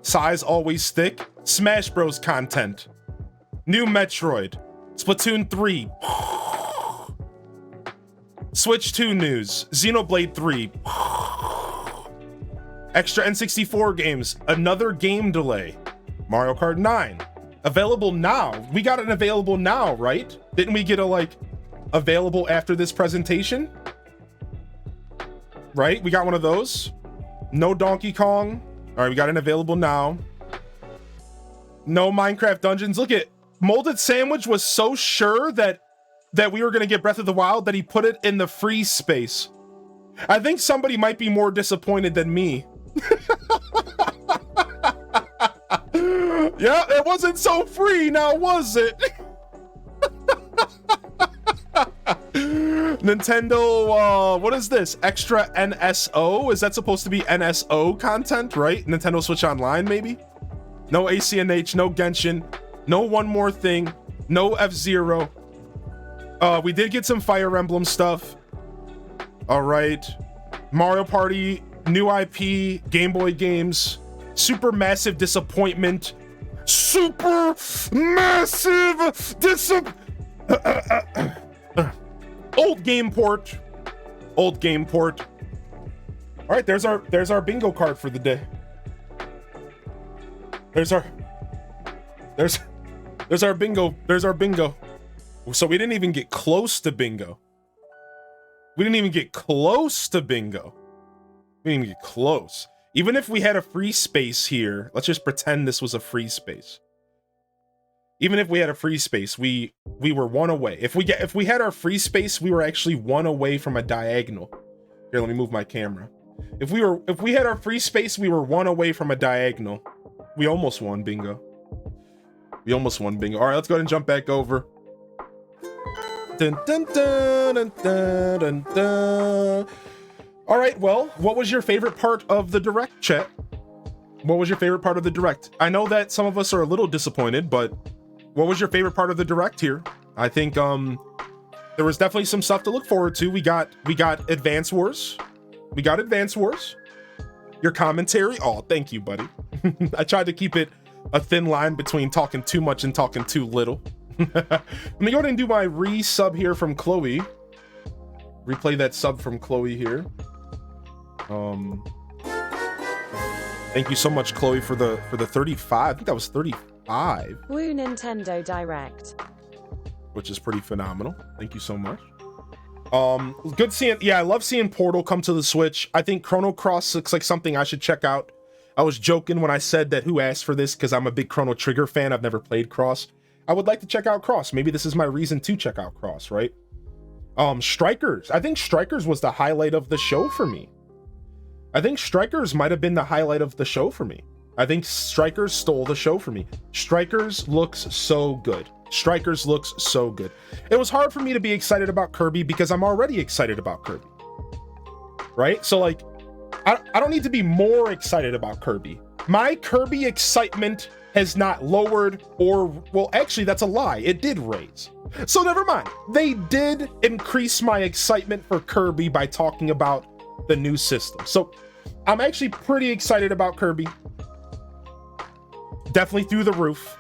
Size always thick. Smash Bros content. New Metroid. Splatoon 3. Switch 2 news. Xenoblade 3. Extra N64 games. Another game delay. Mario Kart 9. Available now. We got an available now, right? Didn't we get a, like, available after this presentation? Right? We got one of those. No Donkey Kong. All right, we got an available now. No Minecraft Dungeons. Look at Molded Sandwich was so sure that we were going to get Breath of the Wild that he put it in the free space. I think somebody might be more disappointed than me. Yeah, it wasn't so free now, was it? Nintendo, what is this? Extra NSO? Is that supposed to be NSO content, right? Nintendo Switch Online, maybe? No ACNH, no Genshin, no One More Thing, no F-Zero. We did get some Fire Emblem stuff. All right. Mario Party, new IP, Game Boy games, super massive disappointment. Super massive old game port. All right, there's our bingo card for the day. There's our bingo. So we didn't even get close to bingo. We didn't even get close. Even if we had a free space here, let's just pretend this was a free space. Even if we had a free space, we were one away. If we had our free space, we were actually one away from a diagonal. Here, let me move my camera. If we had our free space, we were one away from a diagonal. We almost won bingo. All right, let's go ahead and jump back over. Dun, dun, dun, dun, dun, dun, dun. All right, well, what was your favorite part of the Direct, chat? What was your favorite part of the Direct? I know that some of us are a little disappointed, but what was your favorite part of the Direct here? I think there was definitely some stuff to look forward to. We got Advance Wars. Your commentary. Oh, thank you, buddy. I tried to keep it a thin line between talking too much and talking too little. Let me go ahead and do my resub here from Chloe. Replay that sub from Chloe here. Thank you so much, Chloe, for the 35. I think that was 35. Woo Nintendo Direct. Which is pretty phenomenal. Thank you so much. Good seeing, yeah, I love seeing Portal come to the Switch. I think Chrono Cross looks like something I should check out. I was joking when I said that who asked for this, because I'm a big Chrono Trigger fan. I've never played Cross. I would like to check out Cross. Maybe this is my reason to check out Cross, right? Strikers. I think Strikers was the highlight of the show for me. I think Strikers might have been the highlight of the show for me. I think Strikers stole the show for me. Strikers looks so good. Strikers looks so good. It was hard for me to be excited about Kirby because I'm already excited about Kirby. Right? So like, I don't need to be more excited about Kirby. My Kirby excitement has not lowered or, well, actually that's a lie. It did raise. So never mind. They did increase my excitement for Kirby by talking about the new system. So I'm actually pretty excited about Kirby. Definitely through the roof.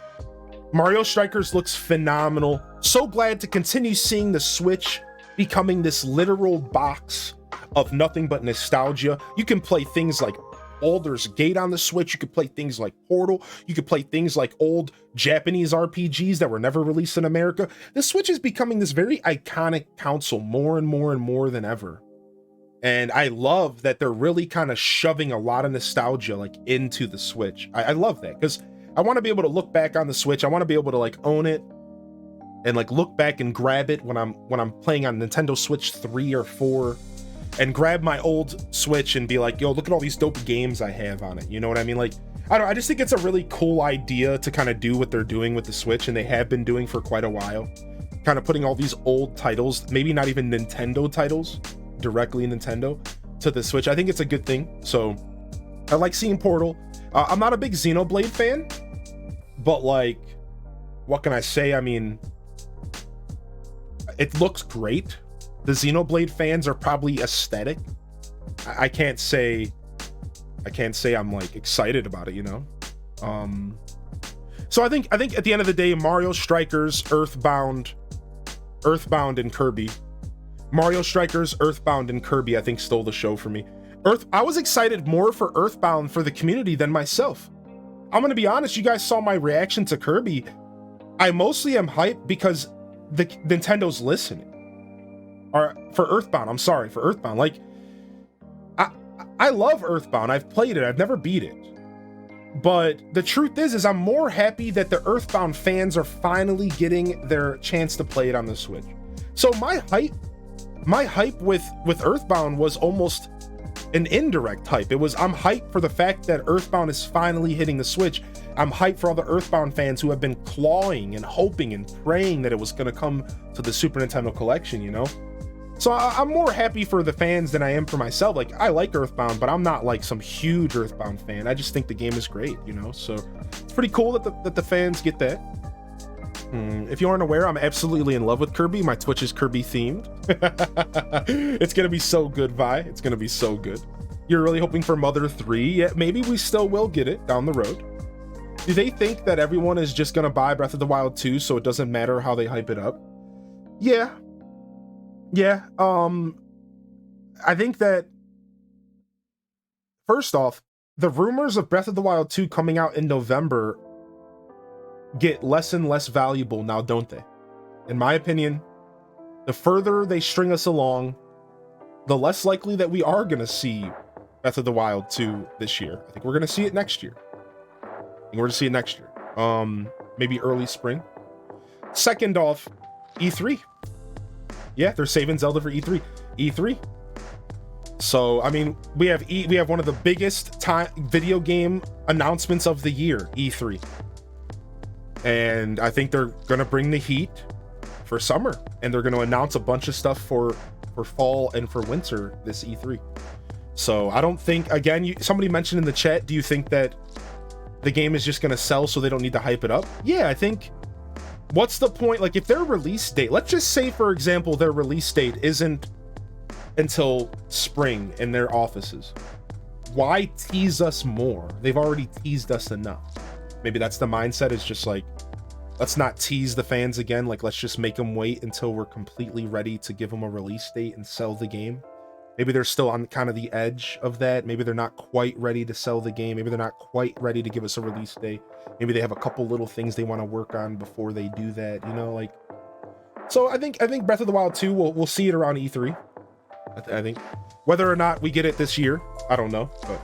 Mario Strikers looks phenomenal. So glad to continue seeing the Switch becoming this literal box of nothing but nostalgia. You can play things like Baldur's Gate on the Switch. You could play things like Portal. You could play things like old Japanese RPGs that were never released in America. The Switch is becoming this very iconic console more and more and more than ever. And I love that they're really kind of shoving a lot of nostalgia like into the Switch. I love that because I want to be able to look back on the Switch. I want to be able to like own it and like look back and grab it when I'm playing on Nintendo Switch 3 or 4 and grab my old Switch and be like, yo, look at all these dope games I have on it. You know what I mean? Like, I just think it's a really cool idea to kind of do what they're doing with the Switch, and they have been doing for quite a while. Kind of putting all these old titles, maybe not even Nintendo titles, directly Nintendo to the Switch. I think it's a good thing. So I like seeing Portal. I'm not a big Xenoblade fan, but like, what can I say? I mean, it looks great. The Xenoblade fans are probably ecstatic. I can't say I'm like excited about it, you know? So I think at the end of the day, Mario Strikers, Earthbound, and Kirby. Mario Strikers, Earthbound, and Kirby, I think stole the show for me. I was excited more for Earthbound for the community than myself. I'm gonna be honest, you guys saw my reaction to Kirby. I mostly am hyped because the Nintendo's listening. Or for Earthbound, I'm sorry, for Earthbound. Like, I love Earthbound. I've played it. I've never beat it. But the truth is I'm more happy that the Earthbound fans are finally getting their chance to play it on the Switch. So my hype with Earthbound was almost an indirect hype. I'm hyped for the fact that Earthbound is finally hitting the Switch. I'm hyped for all the Earthbound fans who have been clawing and hoping and praying that it was going to come to the Super Nintendo collection, you know? So I'm more happy for the fans than I am for myself. Like, I like Earthbound, but I'm not like some huge Earthbound fan. I just think the game is great, you know? So it's pretty cool that the fans get that. If you aren't aware, I'm absolutely in love with Kirby. My Twitch is Kirby themed. It's gonna be so good, Vi. It's gonna be so good. You're really hoping for Mother 3? Yeah, maybe we still will get it down the road. Do they think that everyone is just gonna buy Breath of the Wild 2 so it doesn't matter how they hype it up? Yeah. I think that, first off, the rumors of Breath of the Wild 2 coming out in November get less and less valuable now, don't they? In my opinion, the further they string us along, the less likely that we are going to see Breath of the Wild 2 this year. I think we're going to see it next year. Maybe early spring. Second off, E3. Yeah, they're saving Zelda for E3. So, I mean, we have one of the biggest video game announcements of the year, E3. And I think they're going to bring the heat for summer, and they're going to announce a bunch of stuff for fall and for winter this E3. So I don't think, again, somebody mentioned in the chat, do you think that the game is just going to sell so they don't need to hype it up? Yeah, I think, what's the point? Like, if their release date, let's just say, for example, their release date isn't until spring in their offices, why tease us more? They've already teased us enough. Maybe that's the mindset. It's just like let's not tease the fans again. Like, let's just make them wait until we're completely ready to give them a release date and sell the game. Maybe they're still on kind of the edge of that. Maybe they're not quite ready to sell the game. Maybe they're not quite ready to give us a release date. Maybe they have a couple little things they want to work on before they do that, you know, like. So I think Breath of the Wild 2, we'll see it around E3. I think whether or not we get it this year, I don't know, but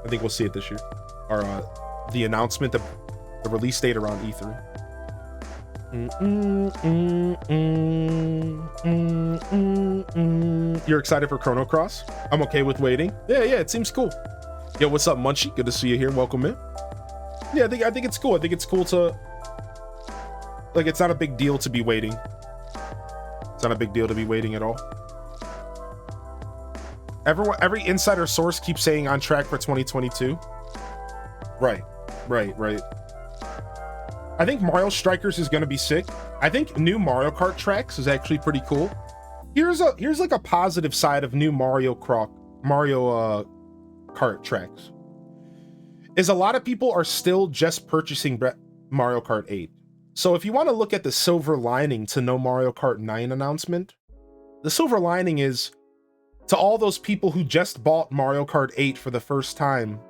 I think we'll see it this year. Or the announcement, the release date around E3. You're excited for Chrono Cross? I'm okay with waiting. Yeah, it seems cool. Yo, what's up, Munchie? Good to see you here. Welcome in. Yeah, I think it's cool. I think it's cool to, like, it's not a big deal to be waiting. It's not a big deal to be waiting at all. Every insider source keeps saying on track for 2022. Right. I think Mario Strikers is going to be sick. I think new Mario Kart tracks is actually pretty cool. Here's like a positive side of new Mario Kart tracks. Is a lot of people are still just purchasing Mario Kart 8. So if you want to look at the silver lining to no Mario Kart 9 announcement, the silver lining is to all those people who just bought Mario Kart 8 for the first time.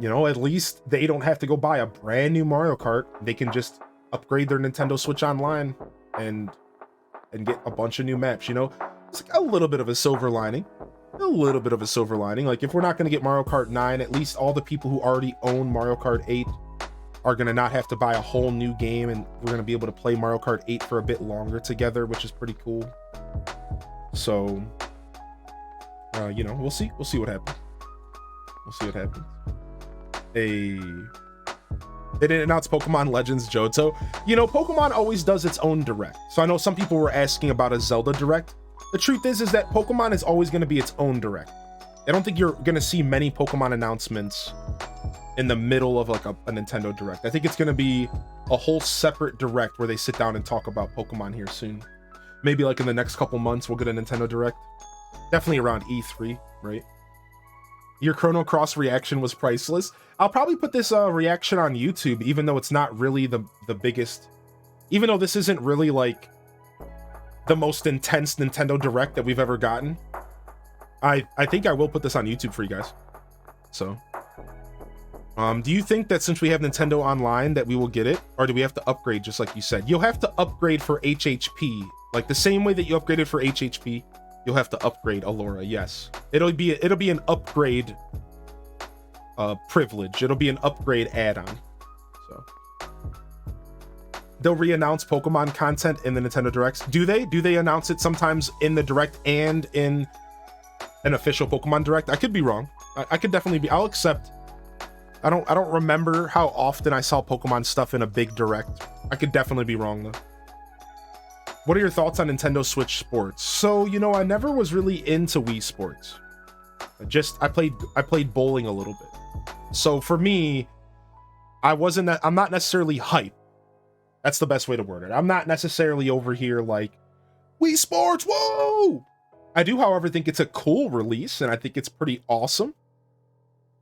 You know, at least they don't have to go buy a brand new Mario Kart. They can just upgrade their Nintendo Switch Online and get a bunch of new maps, you know? It's like a little bit of a silver lining. Like, if we're not going to get Mario Kart 9, at least all the people who already own Mario Kart 8 are going to not have to buy a whole new game, and we're going to be able to play Mario Kart 8 for a bit longer together, which is pretty cool. So, you know, we'll see what happens. They didn't announce Pokemon Legends Johto. You know, Pokemon always does its own direct. So I know some people were asking about a Zelda direct. The truth is that Pokemon is always going to be its own direct. I don't think you're going to see many Pokemon announcements in the middle of like a Nintendo direct. I think it's going to be a whole separate direct where they sit down and talk about Pokemon here soon. Maybe like in the next couple months, we'll get a Nintendo direct. Definitely around E3, right? Your Chrono Cross reaction was priceless. I'll probably put this reaction on YouTube, even though it's not really the biggest, even though this isn't really like the most intense Nintendo Direct that we've ever gotten. I think I will put this on YouTube for you guys. So, do you think that since we have Nintendo Online that we will get it, or do we have to upgrade just like you said? You'll have to upgrade for HHP, like the same way that you upgraded for HHP. You'll have to upgrade Allura. Yes, it'll be an upgrade privilege. It'll be an upgrade add-on. So they'll re-announce Pokemon content in the Nintendo Directs. Do they announce it sometimes in the Direct and in an official Pokemon Direct? I could be wrong. I could definitely be. I'll accept. I don't remember how often I saw Pokemon stuff in a big Direct. I could definitely be wrong though. What are your thoughts on Nintendo Switch Sports? So, you know, I never was really into Wii Sports. I played bowling a little bit. So for me, I'm not necessarily hype. That's the best way to word it. I'm not necessarily over here like, Wii Sports, whoa! I do, however, think it's a cool release, and I think it's pretty awesome.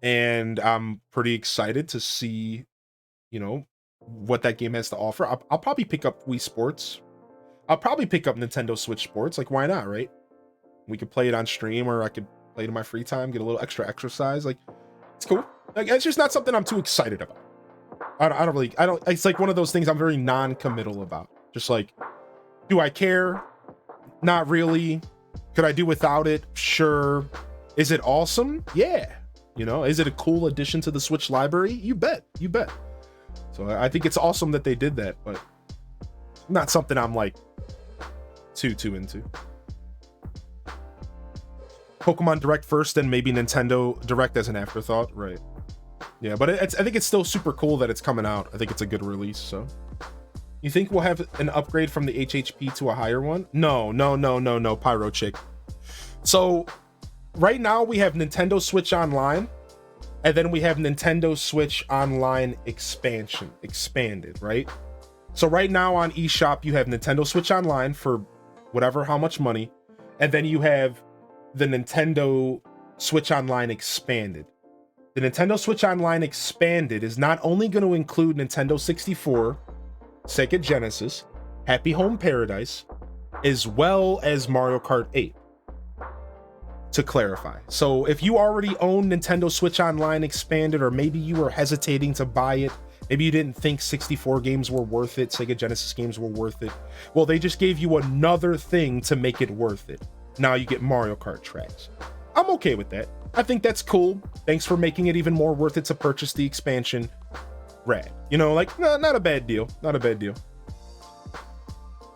And I'm pretty excited to see, you know, what that game has to offer. I'll probably pick up Wii Sports. I'll probably pick up Nintendo Switch Sports. Like, why not, right? We could play it on stream, or I could play it in my free time, get a little extra exercise. Like, it's cool. Like, it's just not something I'm too excited about. It's like one of those things I'm very non-committal about. Just like, do I care? Not really. Could I do without it? Sure. Is it awesome? Yeah. You know, is it a cool addition to the Switch library? You bet. So I think it's awesome that they did that, but not something I'm like too into. Pokemon Direct first, then maybe Nintendo Direct as an afterthought, right? Yeah, but I think it's still super cool that it's coming out. I think it's a good release. So, you think we'll have an upgrade from the HHP to a higher one? No, Pyro Chick. So, right now we have Nintendo Switch Online, and then we have Nintendo Switch Online expanded, right? So right now on eShop, you have Nintendo Switch Online for how much money, and then you have the Nintendo Switch Online expanded. the Nintendo Switch Online Expanded is not only going to include Nintendo 64, Sega Genesis, Happy Home Paradise, as well as Mario Kart 8. To clarify. So if you already own Nintendo Switch Online Expanded, or maybe you were hesitating to buy it, maybe you didn't think 64 games were worth it, Sega Genesis games were worth it, well, they just gave you another thing to make it worth it. Now you get Mario Kart tracks. I'm okay with that. I think that's cool. Thanks for making it even more worth it to purchase the expansion. Rad. You know, like, not a bad deal. Not a bad deal.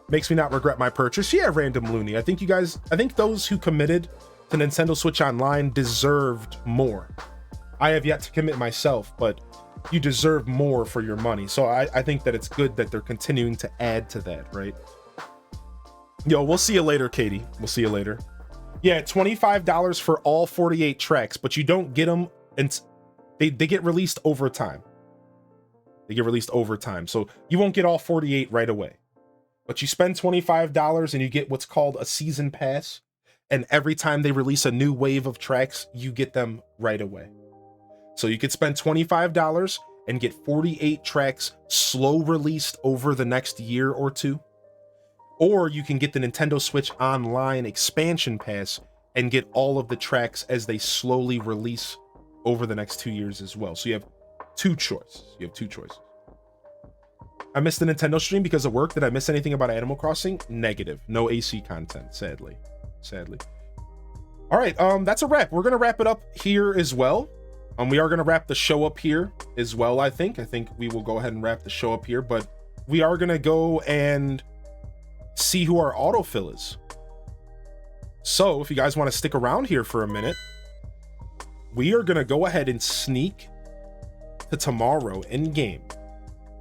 Makes me not regret my purchase. Yeah, Random Looney. I think those who committed to Nintendo Switch Online deserved more. I have yet to commit myself, but you deserve more for your money. So I think that it's good that they're continuing to add to that, right? Yo, we'll see you later, Katie. We'll see you later. Yeah, $25 for all 48 tracks, but you don't get them, and they get released over time. They get released over time, so you won't get all 48 right away. But you spend $25 and you get what's called a season pass, and every time they release a new wave of tracks, you get them right away. So you could spend $25 and get 48 tracks slow released over the next year or two. Or you can get the Nintendo Switch Online expansion pass and get all of the tracks as they slowly release over the next 2 years as well. So you have two choices. I missed the Nintendo stream because of work. Did I miss anything about Animal Crossing? Negative. No AC content, sadly. All right, that's a wrap. We're gonna wrap it up here as well. We are gonna wrap the show up here as well. I think we will go ahead and wrap the show up here, but we are gonna go and see who our autofill is. So if you guys want to stick around here for a minute, we are gonna go ahead and sneak to tomorrow in game,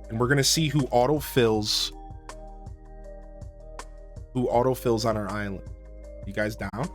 and we're gonna see who autofills on our island. You guys down?